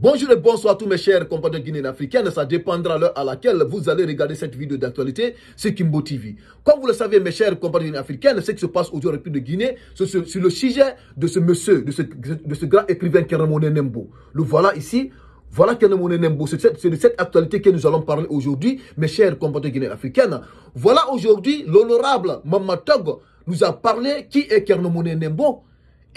Bonjour et bonsoir à tous mes chers compatriotes guinéens africains. Ça dépendra de l'heure à laquelle vous allez regarder cette vidéo d'actualité sur Kimbo TV. Comme vous le savez, mes chers compatriotes guinéens africains, ce qui se passe aujourd'hui en République de Guinée, c'est sur le sujet de ce monsieur, de ce grand écrivain Kernomone Nembo. Le voilà ici. Voilà Kernomone Nembo. C'est de cette actualité que nous allons parler aujourd'hui, mes chers compatriotes guinéens africains. Voilà aujourd'hui, l'honorable Mamatog nous a parlé qui est Kernomone Nembo.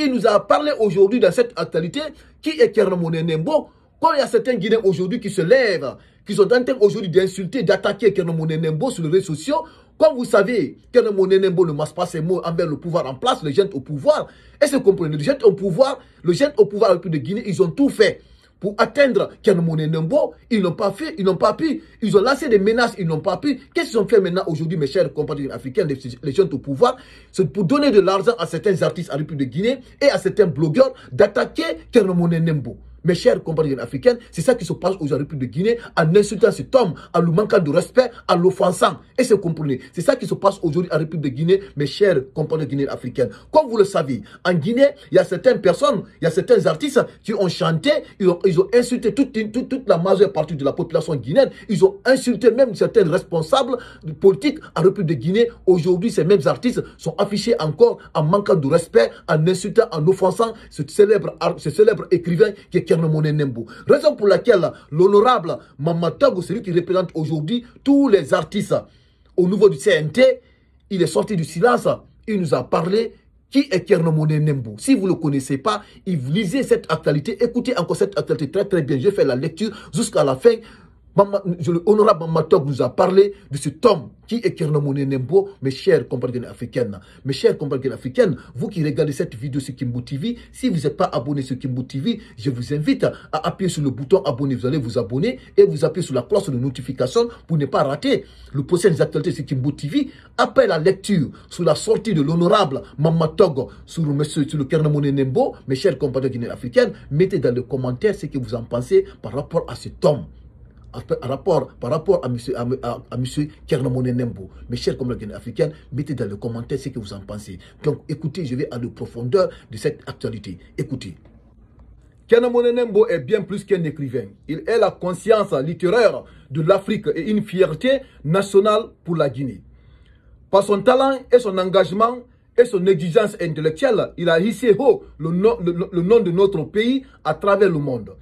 Il nous a parlé aujourd'hui dans cette actualité qui est Kernomone Nembo. Quand il y a certains Guinéens aujourd'hui qui se lèvent, qui sont en train aujourd'hui d'insulter, d'attaquer Kernomone Nembo sur les réseaux sociaux, comme vous savez, Kernomone Nembo ne masse pas ses mots envers le pouvoir en place, les jeunes au pouvoir. Et c'est comprenez, les jeunes au pouvoir à la République de Guinée, ils ont tout fait pour atteindre Kernomone Nembo. Ils n'ont pas fait, ils n'ont pas pu. Ils ont lancé des menaces, ils n'ont pas pu. Qu'est-ce qu'ils ont fait maintenant aujourd'hui, mes chers compatriotes africains, les jeunes au pouvoir? C'est pour donner de l'argent à certains artistes en République de Guinée et à certains blogueurs d'attaquer Kernomone Nembo. Mes chers compatriotes africains, c'est ça qui se passe aujourd'hui en République de Guinée, en insultant cet homme, en lui manquant de respect, en l'offensant. Et c'est comprenez. C'est ça qui se passe aujourd'hui en République de Guinée, mes chers compatriotes guinéens africains. Comme vous le savez, en Guinée, il y a certaines personnes, il y a certains artistes qui ont chanté, ils ont insulté toute la majeure partie de la population guinéenne. Ils ont insulté même certains responsables politiques en République de Guinée. Aujourd'hui, ces mêmes artistes sont affichés encore en manquant de respect, en insultant, en offensant ce célèbre écrivain qui est Kernomone Nembo. Raison pour laquelle l'honorable Mamatog, celui qui représente aujourd'hui tous les artistes au niveau du CNT, il est sorti du silence. Il nous a parlé qui est Kernomone Nembo. Si vous ne le connaissez pas, vous lisez cette actualité, écoutez encore cette actualité très très bien. J'ai fait la lecture jusqu'à la fin. L'honorable Mamatog nous a parlé de cet homme qui est Kernomone Nembo, mes chers compatriotes africains. Mes chers compatriotes africains, vous qui regardez cette vidéo sur Kimbo TV, si vous n'êtes pas abonné sur Kimbo TV, je vous invite à appuyer sur le bouton abonner. Vous allez vous abonner et vous appuyez sur la cloche de notification pour ne pas rater le prochaines actualités sur Kimbo TV. Après la lecture sur la sortie de l'honorable Mamatog sur le Kernomone Nembo, mes chers compatriotes africains, mettez dans les commentaires ce que vous en pensez par rapport à cet homme. Par rapport à monsieur Kernomone Nembo. Mes chers compatriotes africains, mettez dans les commentaires ce que vous en pensez. Donc écoutez, je vais à la profondeur de cette actualité. Écoutez. Kernomone Nembo est bien plus qu'un écrivain. Il est la conscience littéraire de l'Afrique et une fierté nationale pour la Guinée. Par son talent et son engagement et son exigence intellectuelle, il a hissé haut le nom de notre pays à travers le monde.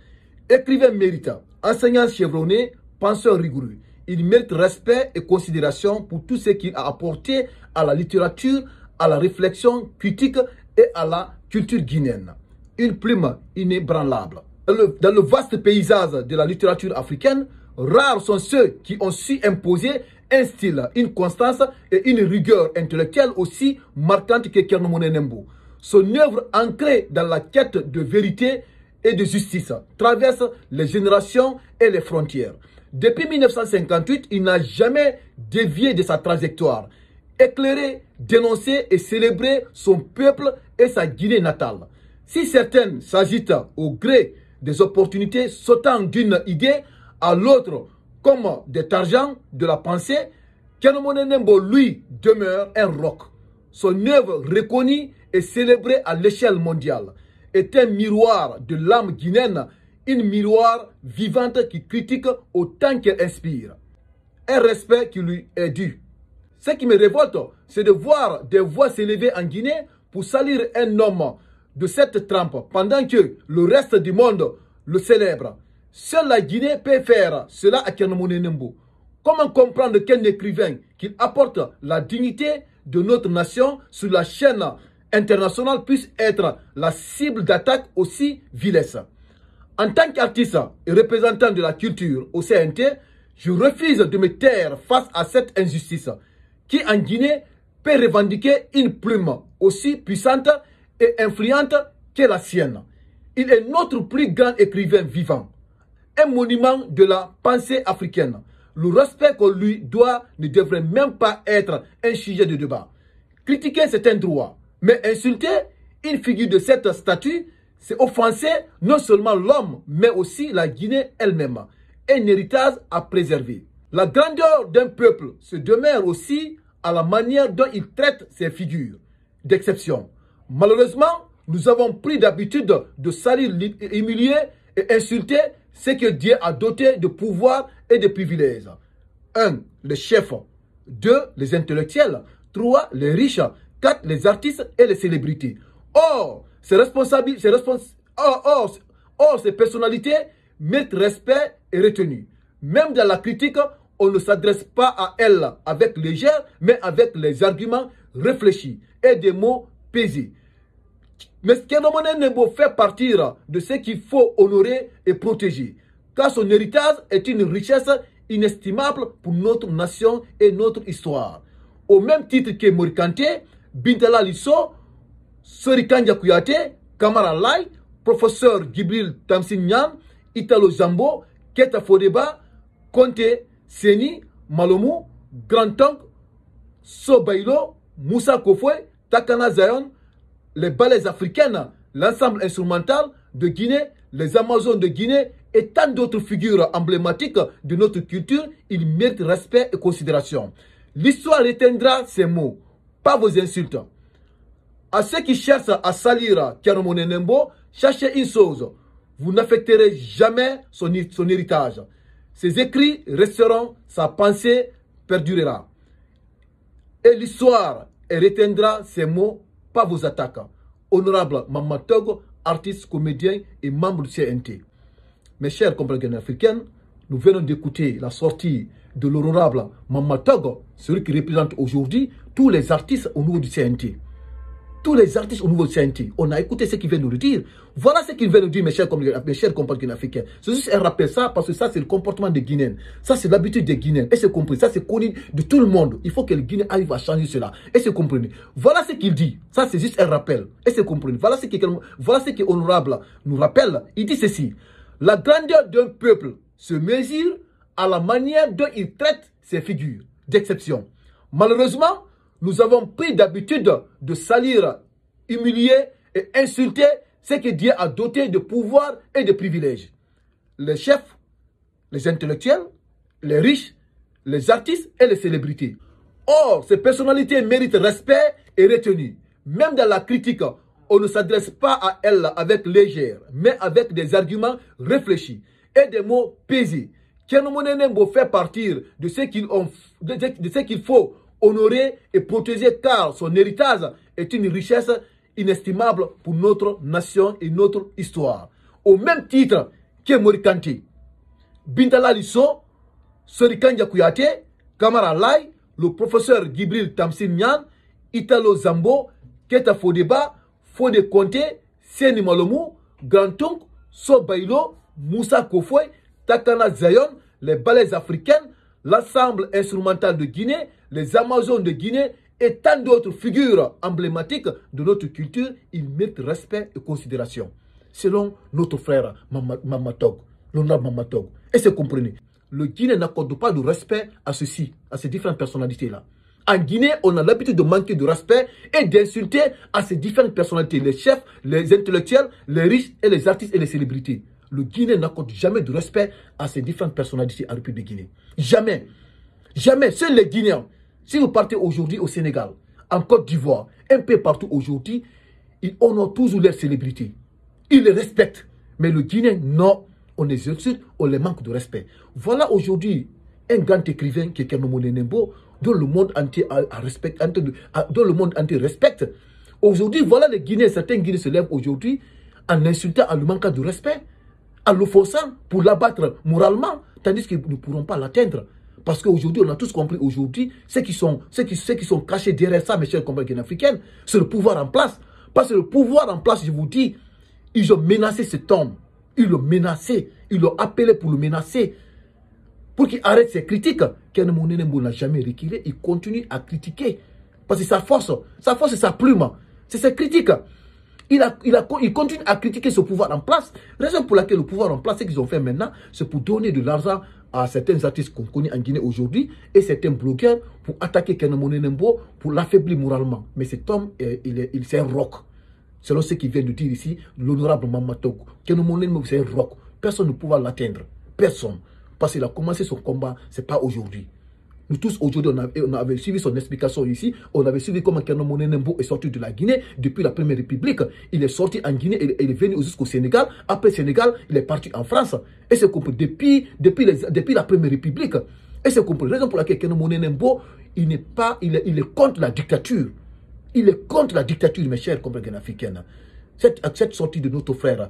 Écrivain méritant, enseignant chevronné, penseur rigoureux. Il mérite respect et considération pour tout ce qu'il a apporté à la littérature, à la réflexion critique et à la culture guinéenne. Une plume inébranlable. Dans le vaste paysage de la littérature africaine, rares sont ceux qui ont su imposer un style, une constance et une rigueur intellectuelle aussi marquante que Kernomone Nembo. Son œuvre ancrée dans la quête de vérité et de justice traverse les générations et les frontières. Depuis 1958, il n'a jamais dévié de sa trajectoire. Éclairer, dénoncer et célébrer son peuple et sa Guinée natale. Si certaines s'agitent au gré des opportunités sautant d'une idée à l'autre comme des tangents de la pensée, Kernomone Nembo, lui, demeure un roc. Son œuvre reconnue et célébrée à l'échelle mondiale est un miroir de l'âme guinéenne, une miroir vivante qui critique autant qu'elle inspire. Un respect qui lui est dû. Ce qui me révolte, c'est de voir des voix s'élever en Guinée pour salir un homme de cette trempe pendant que le reste du monde le célèbre. Seule la Guinée peut faire cela à Kernomone Nembo. Comment comprendre qu'un écrivain qui apporte la dignité de notre nation sur la chaîne international puisse être la cible d'attaque aussi vilaine. En tant qu'artiste et représentant de la culture au CNT, je refuse de me taire face à cette injustice qui en Guinée peut revendiquer une plume aussi puissante et influente que la sienne. Il est notre plus grand écrivain vivant, un monument de la pensée africaine. Le respect qu'on lui doit ne devrait même pas être un sujet de débat. Critiquer, c'est un droit. Mais insulter une figure de cette statue, c'est offenser non seulement l'homme, mais aussi la Guinée elle-même. Un héritage à préserver. La grandeur d'un peuple se demeure aussi à la manière dont il traite ses figures d'exception. Malheureusement, nous avons pris d'habitude de salir, humilier et insulter ce que Dieu a doté de pouvoir et de privilèges. 1. Les chefs. 2. Les intellectuels. 3. Les riches. 4. Les artistes et les célébrités. Or, ces personnalités méritent respect et retenue. Même dans la critique, on ne s'adresse pas à elles avec légère, mais avec les arguments réfléchis et des mots pesés. Mais Kenomone Nembo fait partie de ce qu'il faut honorer et protéger, car son héritage est une richesse inestimable pour notre nation et notre histoire. Au même titre que Morikante, Bintala Lisso, Sorikanja Kouyaté, Kamara Lai, professeur Gibril Tamsin-Niane, Italo Zambo, Keta Fodeba, Conte Seni, Malomu, Grand-Tonk, Sobailo, Moussa Kofwe, Takana Zayon, les ballets africaines, l'ensemble instrumental de Guinée, les Amazones de Guinée et tant d'autres figures emblématiques de notre culture, ils méritent respect et considération. L'histoire retiendra ces mots, pas vos insultes. À ceux qui cherchent à salir Kenomone Nembo, cherchez une chose, vous n'affecterez jamais son héritage. Ses écrits resteront, sa pensée perdurera. Et l'histoire retiendra ces mots, pas vos attaques. Honorable Mama Togo, artiste, comédien et membre du CNT. Mes chers compatriotes africains, nous venons d'écouter la sortie de l'honorable Mama Togo, celui qui représente aujourd'hui tous les artistes au niveau du CNT. Tous les artistes au niveau du CNT. On a écouté ce qu'il vient de nous dire. Voilà ce qu'il vient de nous dire, mes chers compatriotes africains. C'est juste un rappel, ça, parce que ça, c'est le comportement des Guinéens. Ça, c'est l'habitude des Guinéens. Et c'est compris. Ça, c'est connu de tout le monde. Il faut que les Guinéens arrivent à changer cela. Et c'est compris. Voilà ce qu'il dit. Ça, c'est juste un rappel. Et c'est compris. Voilà ce que Honorable nous rappelle. Il dit ceci. La grandeur d'un peuple se mesure à la manière dont il traite ses figures d'exception. Malheureusement, nous avons pris d'habitude de salir, humilier et insulter ce que Dieu a doté de pouvoir et de privilèges. Les chefs, les intellectuels, les riches, les artistes et les célébrités. Or, ces personnalités méritent respect et retenue. Même dans la critique, on ne s'adresse pas à elles avec légère, mais avec des arguments réfléchis et des mots pesés. Kenomone Nembo fait partie de ce qu'il faut honorer et protéger, car son héritage est une richesse inestimable pour notre nation et notre histoire. Au même titre que Morikante, Bintala Lisso, Sorikanja Kouyaté, Kamara Lai, le professeur Gibril Tamsin-Niane, Italo Zambo, Keta Fodeba, Fode Conte, Seni Malomu, Grand-Tonk, Sobailo, Moussa Kofwe, Takana Zayon, les ballets africaines, l'ensemble instrumental de Guinée, les Amazones de Guinée et tant d'autres figures emblématiques de notre culture, ils méritent respect et considération. Selon notre frère Mama Togo, l'honorable Mama Togo. Et c'est compris. Le Guinée n'accorde pas de respect à ceci, à ces différentes personnalités-là. En Guinée, on a l'habitude de manquer de respect et d'insulter à ces différentes personnalités, les chefs, les intellectuels, les riches et les artistes et les célébrités. Le Guinée n'accorde jamais de respect à ces différentes personnalités en République de Guinée. Jamais. Jamais. Seuls les Guinéens, si vous partez aujourd'hui au Sénégal, en Côte d'Ivoire, un peu partout aujourd'hui, ils honorent toujours leurs célébrités. Ils les respectent. Mais le Guinéen, non. On les insulte, on les manque de respect. Voilà aujourd'hui un grand écrivain qui est Kenomone Nembo, dont le monde entier respecte. Aujourd'hui, voilà les Guinéens, certains Guinéens se lèvent aujourd'hui en insultant, en lui manquant de respect, en l'offensant pour l'abattre moralement, tandis qu'ils ne pourront pas l'atteindre. Parce qu'aujourd'hui, on a tous compris aujourd'hui, ceux qui sont cachés derrière ça, mes chers compatriotes africains, c'est le pouvoir en place. Parce que le pouvoir en place, je vous dis, ils ont menacé cet homme. Ils l'ont menacé. Ils l'ont appelé pour le menacer. Pour qu'il arrête ses critiques. Kenomone Nembo n'a jamais reculé. Il continue à critiquer. Parce que sa force c'est sa plume. C'est ses critiques. Il continue à critiquer ce pouvoir en place. Raison pour laquelle le pouvoir en place, ce qu'ils ont fait maintenant, c'est pour donner de l'argent à certains artistes qu'on connaît en Guinée aujourd'hui et certains blogueurs pour attaquer Kenomone Nembo, pour l'affaiblir moralement. Mais cet homme, c'est un roc. Selon ce qu'il vient de dire ici, l'honorable Mama Togo. Kenomone Nembo, c'est un roc. Personne ne pourra l'atteindre. Personne. Parce qu'il a commencé son combat, ce n'est pas aujourd'hui. Nous tous, aujourd'hui, on avait suivi son explication ici. On avait suivi comment Kerno Moné Nembo est sorti de la Guinée depuis la Première République. Il est sorti en Guinée, il est venu jusqu'au Sénégal. Après Sénégal, il est parti en France. Et c'est compris depuis la Première République. Et c'est compris. La raison pour laquelle Kerno Moné Nembo, il est contre la dictature. Il est contre la dictature, mes chers compatriotes africains. Cette sortie de notre frère,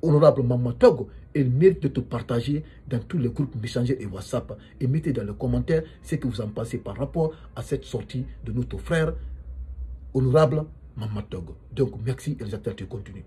honorable Maman Togo, il mérite de te partager dans tous les groupes Messenger et WhatsApp et mettez dans les commentaires ce que vous en pensez par rapport à cette sortie de notre frère, honorable Maman Togo. Donc, merci et les acteurs, tu continues.